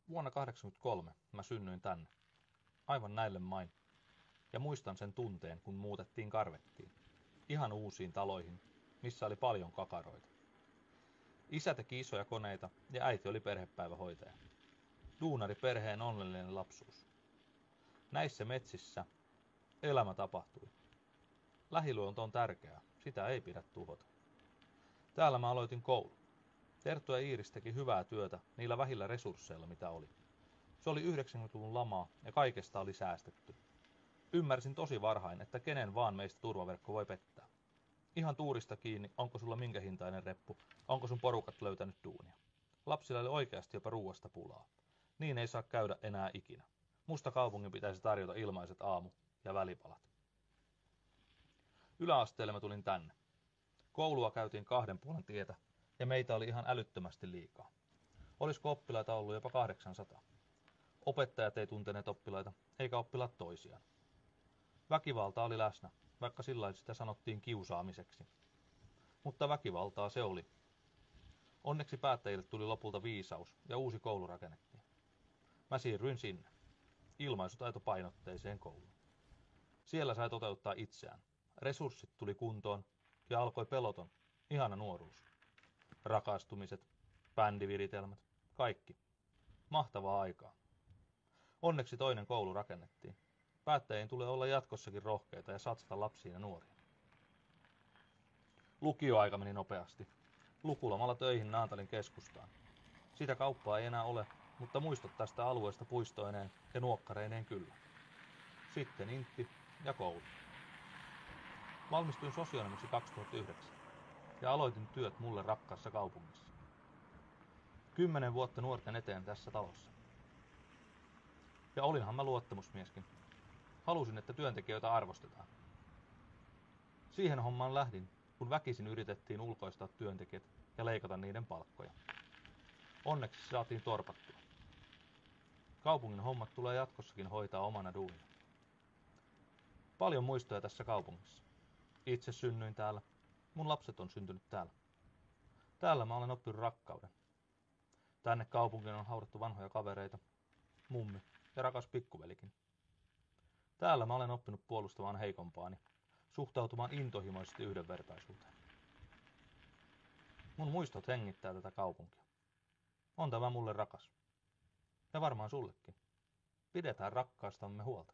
Vuonna 1983 mä synnyin tänne, aivan näille main, ja muistan sen tunteen, kun muutettiin Karvettiin, ihan uusiin taloihin, missä oli paljon kakaroita. Isä teki isoja koneita ja äiti oli perhepäivähoitaja. Duunari perheen onnellinen lapsuus. Näissä metsissä elämä tapahtui. Lähiluonto on tärkeää, sitä ei pidä tuhota. Täällä mä aloitin koulun. Terttu ja Iiris teki hyvää työtä niillä vähillä resursseilla, mitä oli. Se oli 90-luvun lamaa ja kaikesta oli säästetty. Ymmärsin tosi varhain, että kenen vaan meistä turvaverkko voi pettää. Ihan tuurista kiinni, onko sulla minkä hintainen reppu, onko sun porukat löytänyt duunia. Lapsilla oli oikeasti jopa ruuasta pulaa. Niin ei saa käydä enää ikinä. Musta kaupungin pitäisi tarjota ilmaiset aamu- ja välipalat. Yläasteelle mä tulin tänne. Koulua käytiin 2 puolen tietä ja meitä oli ihan älyttömästi liikaa. Olisiko oppilaita ollut jopa 800? Opettajat ei tunteneet oppilaita, eikä oppilaat toisiaan. Väkivalta oli läsnä, vaikka sillä sitä sanottiin kiusaamiseksi. Mutta väkivaltaa se oli. Onneksi päättäjille tuli lopulta viisaus ja uusi koulu rakennettiin. Mä siirryin sinne, ilmaisutaitopainotteiseen kouluun. Siellä sai toteuttaa itseään. Resurssit tuli kuntoon ja alkoi peloton, ihana nuoruus. Rakastumiset, bändiviritelmät, kaikki. Mahtavaa aikaa. Onneksi toinen koulu rakennettiin. Päättäjien tulee olla jatkossakin rohkeita ja satsata lapsiin ja nuoriin. Lukioaika meni nopeasti. Lukulomalla töihin Naantalin keskustaan. Sitä kauppaa ei enää ole, mutta muistot tästä alueesta puistoineen ja nuokkareineen kyllä. Sitten intti ja koulu. Valmistuin sosionomiksi 2009 ja aloitin työt mulle rakkaassa kaupungissa. 10 vuotta nuorten eteen tässä talossa. Ja olinhan mä luottamusmieskin. Halusin, että työntekijöitä arvostetaan. Siihen hommaan lähdin, kun väkisin yritettiin ulkoistaa työntekijät ja leikata niiden palkkoja. Onneksi saatiin torpattua. Kaupungin hommat tulee jatkossakin hoitaa omana duunina. Paljon muistoja tässä kaupungissa. Itse synnyin täällä. Mun lapset on syntynyt täällä. Täällä mä olen oppinut rakkauden. Tänne kaupunkiin on haudattu vanhoja kavereita, mummi ja rakas pikkuvelikin. Täällä mä olen oppinut puolustamaan heikompaani, suhtautumaan intohimoisesti yhdenvertaisuuteen. Mun muistot hengittää tätä kaupunkia. On tämä mulle rakas. Ja varmaan sullekin. Pidetään rakkaastamme huolta.